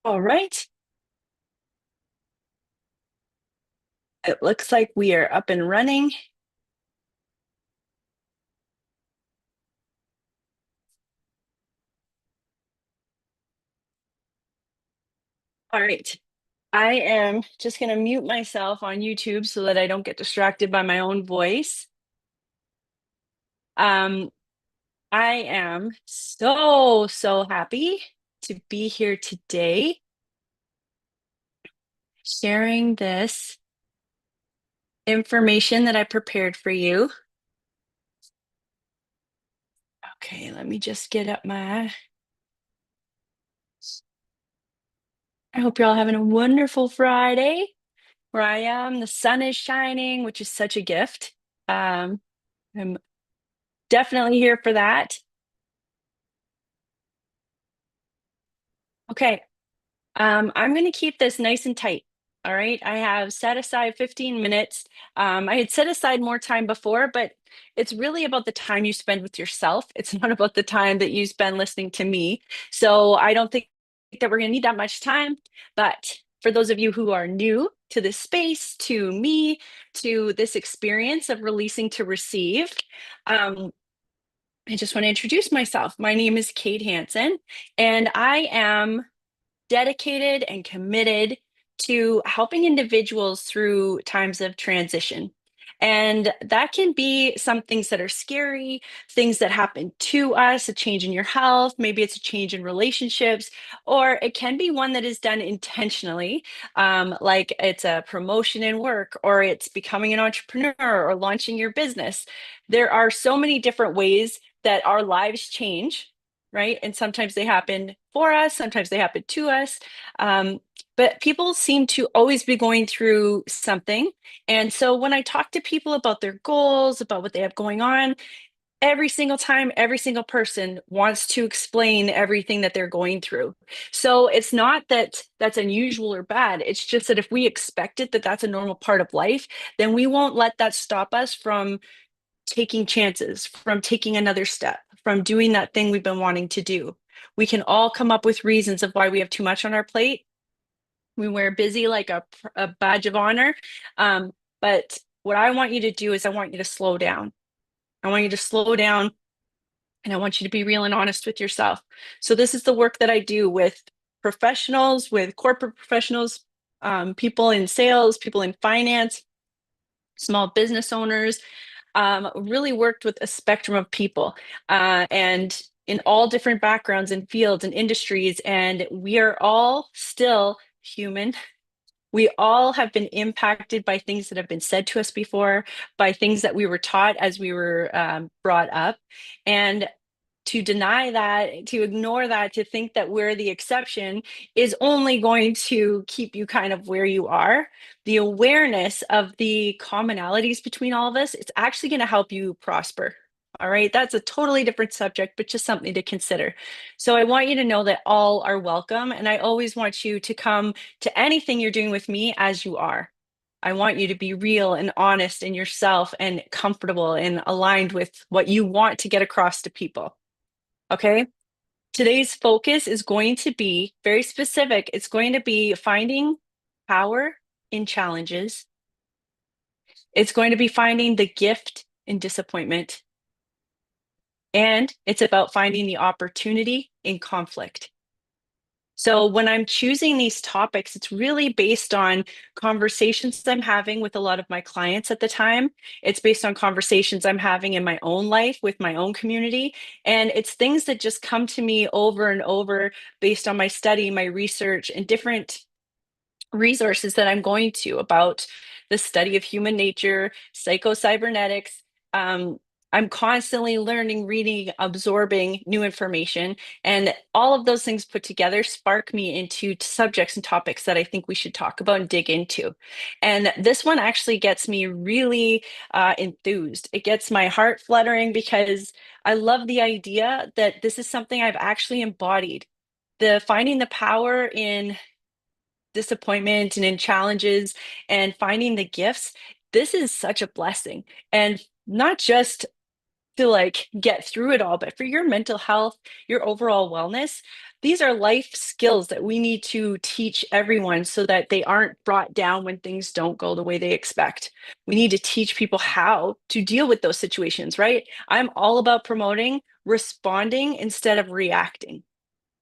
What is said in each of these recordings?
All right. It looks like we are up and running. All right. I am just going to mute myself on YouTube so that I don't get distracted by my own voice. Um, I am so happy to be here today sharing this information that I prepared for you. Okay, let me just get up my. I hope you're all having a wonderful Friday. Where I am, the sun is shining, which is such a gift. Um, I'm definitely here for that. Okay, I'm going to keep this nice and tight. All right, I have set aside 15 minutes. I had set aside more time before, but it's really about the time you spend with yourself. It's not about the time that you spend listening to me. So I don't think that we're going to need that much time. But for those of you who are new to this space, to me, to this experience of releasing to receive, um, I just want to introduce myself. My name is Kate Hanson, and I am dedicated and committed to helping individuals through times of transition. And that can be some things that are scary, things that happen to us, a change in your health, maybe it's a change in relationships, or it can be one that is done intentionally, like it's a promotion in work, or it's becoming an entrepreneur, or launching your business. There are so many different ways that our lives change, right? And sometimes they happen for us, sometimes they happen to us. Um, but people seem to always be going through something. And so when I talk to people about their goals, about what they have going on, every single time, every single person wants to explain everything that they're going through. So it's not that that's unusual or bad. It's just that if we expect it, that that's a normal part of life, then we won't let that stop us from taking chances, from taking another step, from doing that thing we've been wanting to do. We can all come up with reasons of why we have too much on our plate. We wear busy like a badge of honor. But what I want you to do is I want you to slow down. I want you to slow down and I want you to be real and honest with yourself. So this is the work that I do with professionals, with corporate professionals, people in sales, people in finance, small business owners, really worked with a spectrum of people and in all different backgrounds and fields and industries. And we are all still human. We all have been impacted by things that have been said to us before, by things that we were taught as we were brought up. And to deny that, to ignore that, to think that we're the exception is only going to keep you kind of where you are. The awareness of the commonalities between all of us, it's actually going to help you prosper. All right, that's a totally different subject, but just something to consider. So I want you to know that all are welcome, and I always want you to come to anything you're doing with me as you are. I want you to be real and honest in yourself and comfortable and aligned with what you want to get across to people. Okay. Today's focus is going to be very specific. It's going to be finding power in challenges. It's going to be finding the gift in disappointment. And it's about finding the opportunity in conflict. So when I'm choosing these topics, it's really based on conversations I'm having with a lot of my clients at the time. It's based on conversations I'm having in my own life with my own community. And it's things that just come to me over and over based on my study, my research, and different resources that I'm going to about the study of human nature, psycho-cybernetics. I'm constantly learning, reading, absorbing new information, and all of those things put together spark me into subjects and topics that I think we should talk about and dig into. And this one actually gets me really enthused. It gets my heart fluttering because I love the idea that this is something I've actually embodied. The finding the power in disappointment and in challenges and finding the gifts, this is such a blessing. And not just to like get through it all, but for your mental health, your overall wellness, these are life skills that we need to teach everyone so that they aren't brought down when things don't go the way they expect. We need to teach people how to deal with those situations, right? I'm all about promoting responding instead of reacting.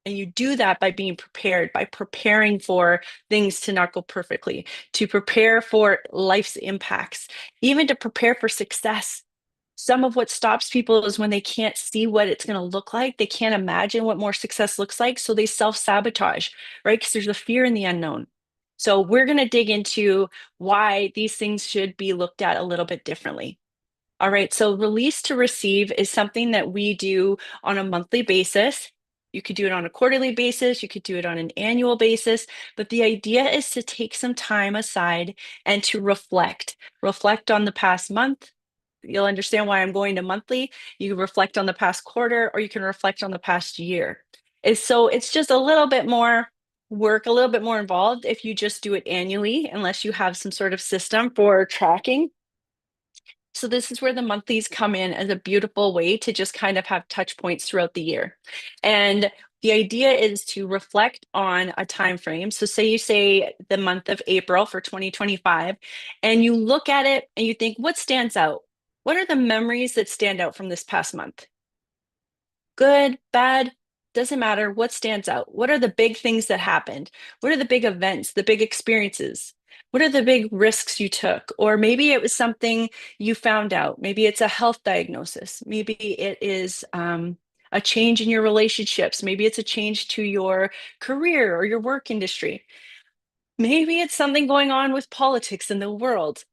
And you do that by being prepared, by preparing for things to not go perfectly, to prepare for life's impacts, even to prepare for success. Some of what stops people is when they can't see what it's going to look like. They can't imagine what more success looks like. So they self sabotage, right? Because there's a fear in the unknown. So we're going to dig into why these things should be looked at a little bit differently. All right, so release to receive is something that we do on a monthly basis. You could do it on a quarterly basis, you could do it on an annual basis, but the idea is to take some time aside and to reflect. Reflect on the past month. You'll understand why I'm going to monthly. You can reflect on the past quarter, or you can reflect on the past year. It's just a little bit more work, a little bit more involved if you just do it annually, unless you have some sort of system for tracking. So this is where the monthlies come in as a beautiful way to just kind of have touch points throughout the year. And the idea is to reflect on a time frame. So say you say the month of April for 2025, and you look at it and you think, what stands out? What are the memories that stand out from this past month? Good, bad, doesn't matter. What stands out? What are the big things that happened? What are the big events, the big experiences? What are the big risks you took? Or maybe it was something you found out. Maybe it's a health diagnosis. Maybe it is a change in your relationships. Maybe it's a change to your career or your work industry. Maybe it's something going on with politics in the world.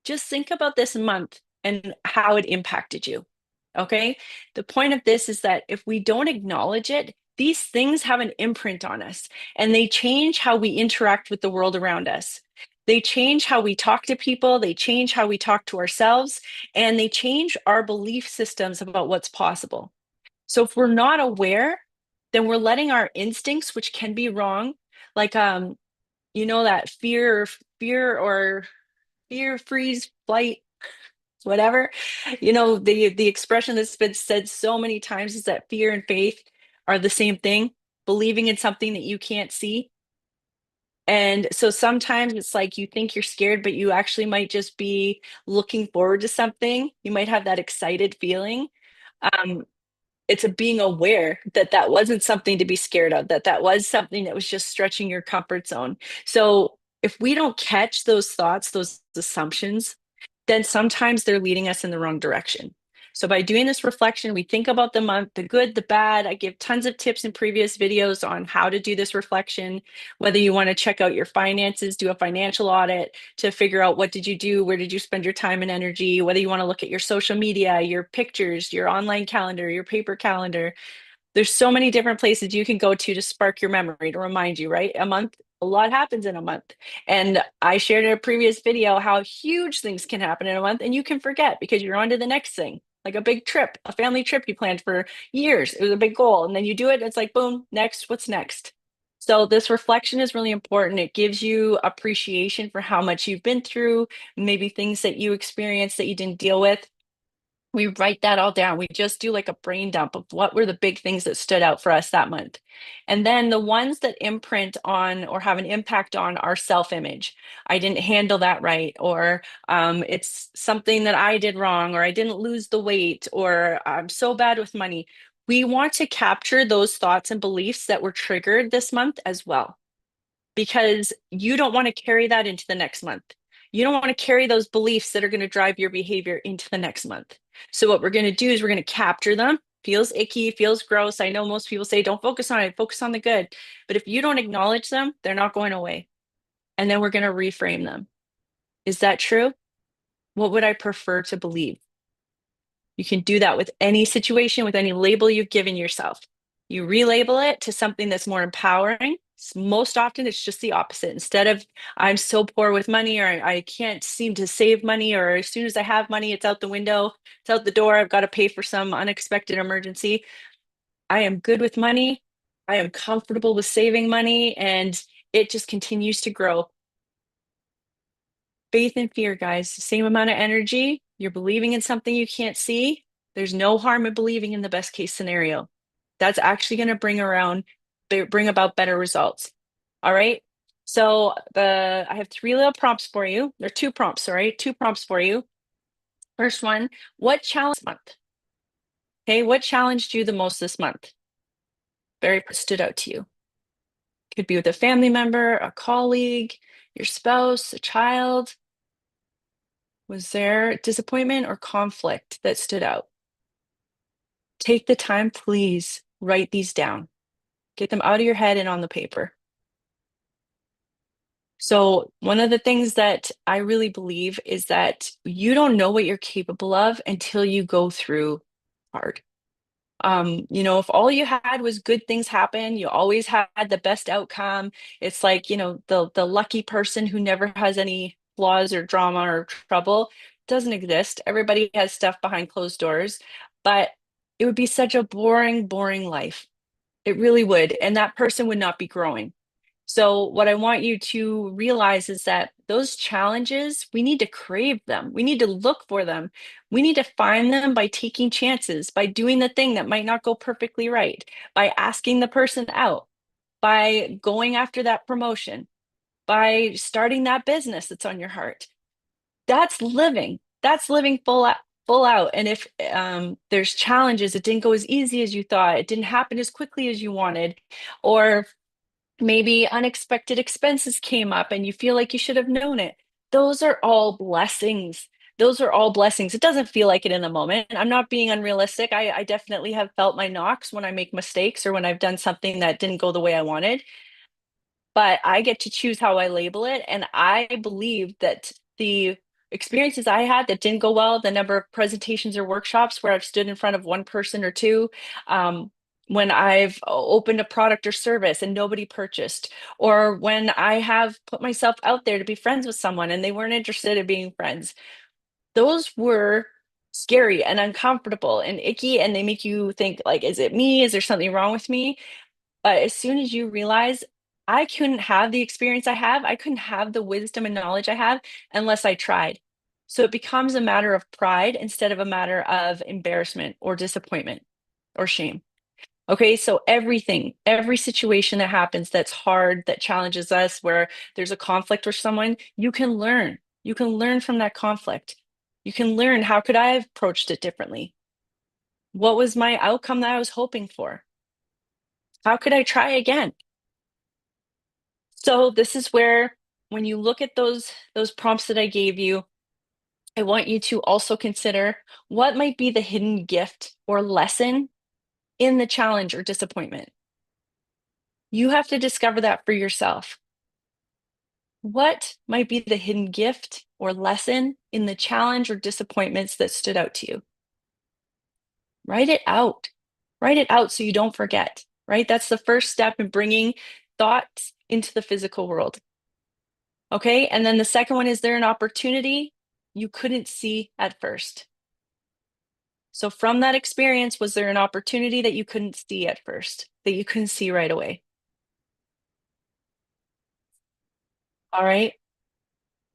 Just think about this month and how it impacted you. Okay. The point of this is that if we don't acknowledge it, these things have an imprint on us and they change how we interact with the world around us. They change how we talk to people, they change how we talk to ourselves, and they change our belief systems about what's possible. So if we're not aware, then we're letting our instincts, which can be wrong, like that fear, freeze, flight, whatever. The expression that's been said so many times is that fear and faith are the same thing, believing in something that you can't see. And so sometimes it's like you think you're scared, but you actually might just be looking forward to something. You might have that excited feeling. Um, it's a being aware that that wasn't something to be scared of, that that was something that was just stretching your comfort zone. So if we don't catch those thoughts, those assumptions, then sometimes they're leading us in the wrong direction. So by doing this reflection, we think about the month, the good, the bad. I give tons of tips in previous videos on how to do this reflection, whether you want to check out your finances, do a financial audit to figure out what did you do, where did you spend your time and energy, whether you want to look at your social media, your pictures, your online calendar, your paper calendar. There's so many different places you can go to spark your memory, to remind you, right? A lot happens in a month. And I shared in a previous video how huge things can happen in a month and you can forget because you're on to the next thing, like a big trip, a family trip you planned for years. It was a big goal. And then you do it, and it's like, boom, next, what's next? So this reflection is really important. It gives you appreciation for how much you've been through, maybe things that you experienced that you didn't deal with. We write that all down. We just do like a brain dump of what were the big things that stood out for us that month. And then the ones that imprint on or have an impact on our self-image. I didn't handle that right, or it's something that I did wrong, or I didn't lose the weight, or I'm so bad with money. We want to capture those thoughts and beliefs that were triggered this month as well because you don't want to carry that into the next month. You don't want to carry those beliefs that are going to drive your behavior into the next month. So, what we're going to do is we're going to capture them. Feels icky, feels gross. I know most people say don't focus on it, focus on the good. But if you don't acknowledge them, they're not going away. And then we're going to reframe them. Is that true? What would I prefer to believe? You can do that with any situation, with any label you've given yourself. You relabel it to something that's more empowering. Most often, it's just the opposite. Instead of I'm so poor with money, or I can't seem to save money, or as soon as I have money, it's out the window, it's out the door, I've got to pay for some unexpected emergency. I am good with money. I am comfortable with saving money, and it just continues to grow. Faith and fear, guys, same amount of energy. You're believing in something you can't see. There's no harm in believing in the best case scenario. That's actually going to bring about better results. All right. So I have three little prompts for you. There are two prompts, sorry, two prompts for you. First one, what challenge month? Okay, what challenged you the most this month? Very stood out to you. Could be with a family member, a colleague, your spouse, a child. Was there disappointment or conflict that stood out? Take the time, please write these down. Get them out of your head and on the paper. So, one of the things that I really believe is that you don't know what you're capable of until you go through hard. If all you had was good things happen, you always had the best outcome. It's like, the lucky person who never has any flaws or drama or trouble doesn't exist. Everybody has stuff behind closed doors, but it would be such a boring, boring life. It really would. And that person would not be growing. So, what I want you to realize is that those challenges, we need to crave them. We need to look for them. We need to find them by taking chances, by doing the thing that might not go perfectly right, by asking the person out, by going after that promotion, by starting that business that's on your heart. That's living. That's living full out. And if there's challenges, it didn't go as easy as you thought, it didn't happen as quickly as you wanted, or maybe unexpected expenses came up and you feel like you should have known it. Those are all blessings. Those are all blessings. It doesn't feel like it in the moment. I'm not being unrealistic. I definitely have felt my knocks when I make mistakes or when I've done something that didn't go the way I wanted, but I get to choose how I label it. And I believe that the experiences I had that didn't go well, the number of presentations or workshops where I've stood in front of one person or two, when I've opened a product or service and nobody purchased, or when I have put myself out there to be friends with someone and they weren't interested in being friends, those were scary and uncomfortable and icky. And they make you think, like, is it me? Is there something wrong with me? But as soon as you realize I couldn't have the experience I have, I couldn't have the wisdom and knowledge I have unless I tried. So it becomes a matter of pride instead of a matter of embarrassment or disappointment or shame. Okay, so every situation that happens that's hard, that challenges us, where there's a conflict with someone, you can learn. You can learn from that conflict. You can learn, how could I have approached it differently? What was my outcome that I was hoping for? How could I try again? So this is where, when you look at those prompts that I gave you, I want you to also consider what might be the hidden gift or lesson in the challenge or disappointment. You have to discover that for yourself. What might be the hidden gift or lesson in the challenge or disappointments that stood out to you? Write it out. Write it out so you don't forget, right? That's the first step in bringing thoughts into the physical world. Okay. And then the second one, is there an opportunity you couldn't see at first? So, from that experience, was there an opportunity that you couldn't see at first, that you couldn't see right away? All right.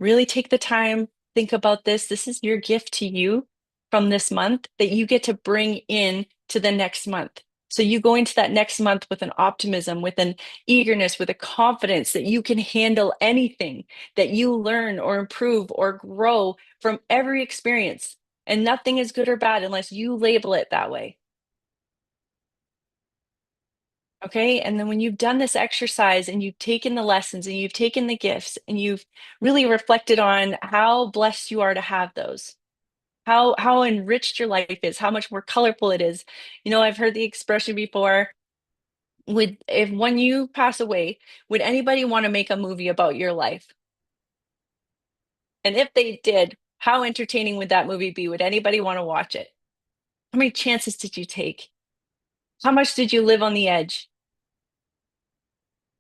Really take the time, think about this. This is your gift to you from this month that you get to bring in to the next month. So you go into that next month with an optimism, with an eagerness, with a confidence that you can handle anything, that you learn or improve or grow from every experience. And nothing is good or bad unless you label it that way. Okay. And then when you've done this exercise and you've taken the lessons and you've taken the gifts and you've really reflected on how blessed you are to have those, how enriched your life is, how much more colorful it is. I've heard the expression before, would if when you pass away, would anybody want to make a movie about your life? And if they did, how entertaining would that movie be? Would anybody want to watch it? How many chances did you take? How much did you live on the edge?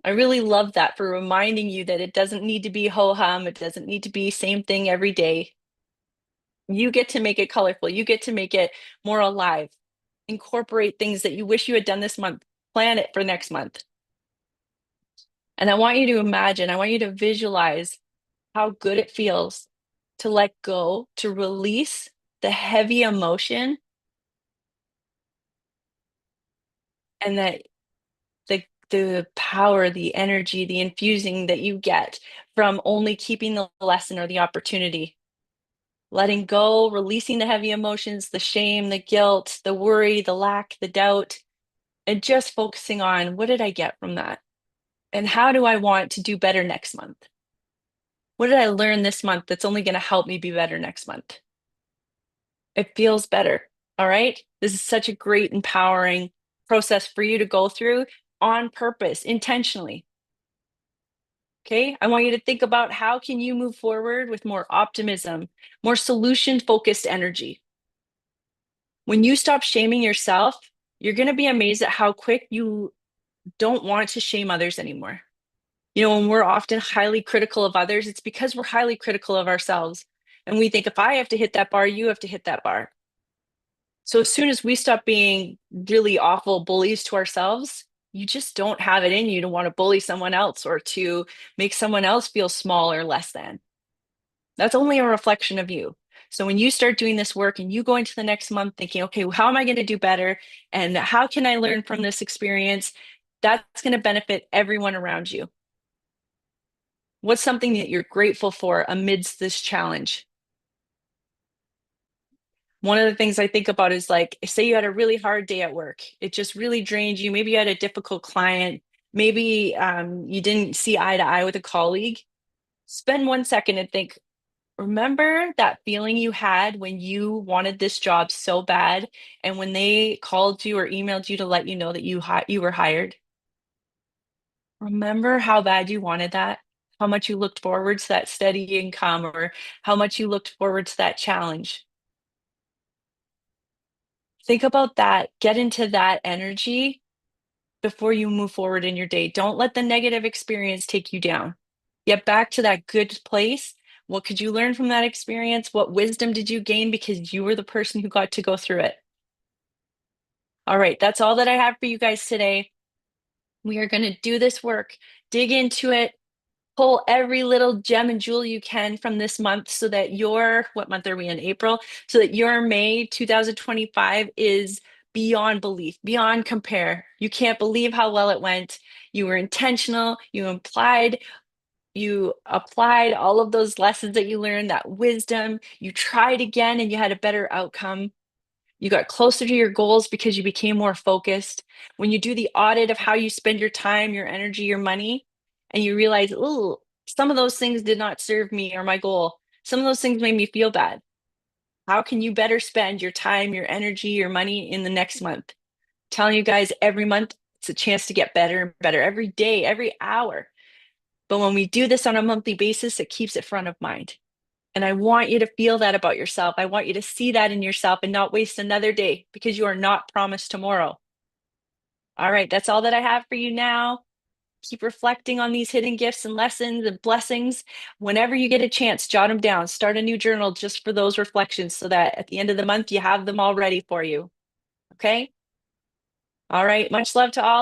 I really love that, for reminding you that it doesn't need to be ho hum. It doesn't need to be same thing every day. You get to make it colorful. You get to make it more alive. Incorporate things that you wish you had done this month. Plan it for next month. And I want you to imagine, I want you to visualize how good it feels to let go, to release the heavy emotion and that the power, the energy, the infusing that you get from only keeping the lesson or the opportunity. Letting go, releasing the heavy emotions, the shame, the guilt, the worry, the lack, the doubt, and just focusing on what did I get from that? And how do I want to do better next month? What did I learn this month that's only going to help me be better next month? It feels better. All right. This is such a great, empowering process for you to go through on purpose, intentionally. Okay. I want you to think about how can you move forward with more optimism, more solution focused energy. When you stop shaming yourself, you're going to be amazed at how quick you don't want to shame others anymore. When we're often highly critical of others, it's because we're highly critical of ourselves. And we think if I have to hit that bar, you have to hit that bar. So as soon as we stop being really awful bullies to ourselves, you just don't have it in you to want to bully someone else or to make someone else feel small or less than. That's only a reflection of you. So when you start doing this work and you go into the next month thinking, okay, well, how am I going to do better? And how can I learn from this experience? That's going to benefit everyone around you. What's something that you're grateful for amidst this challenge? One of the things I think about is like, say you had a really hard day at work. It just really drained you. Maybe you had a difficult client. Maybe you didn't see eye to eye with a colleague. Spend 1 second and think, remember that feeling you had when you wanted this job so bad and when they called you or emailed you to let you know that you were hired? Remember how bad you wanted that? How much you looked forward to that steady income or how much you looked forward to that challenge? Think about that. Get into that energy before you move forward in your day. Don't let the negative experience take you down. Get back to that good place. What could you learn from that experience? What wisdom did you gain because you were the person who got to go through it? All right, that's all that I have for you guys today. We are going to do this work, dig into it, pull every little gem and jewel you can from this month so that what month are we in? April, so that your May 2025 is beyond belief, beyond compare. You can't believe how well it went. You were intentional, you applied all of those lessons that you learned, that wisdom, you tried again and you had a better outcome. You got closer to your goals because you became more focused. When you do the audit of how you spend your time, your energy, your money, and you realize, oh, some of those things did not serve me or my goal. Some of those things made me feel bad. How can you better spend your time, your energy, your money in the next month? Telling you guys every month, it's a chance to get better and better every day, every hour. But when we do this on a monthly basis, it keeps it front of mind. And I want you to feel that about yourself. I want you to see that in yourself and not waste another day because you are not promised tomorrow. All right, that's all that I have for you now. Keep reflecting on these hidden gifts and lessons and blessings. Whenever you get a chance, jot them down. Start a new journal just for those reflections so that at the end of the month, you have them all ready for you. Okay? All right, much love to all.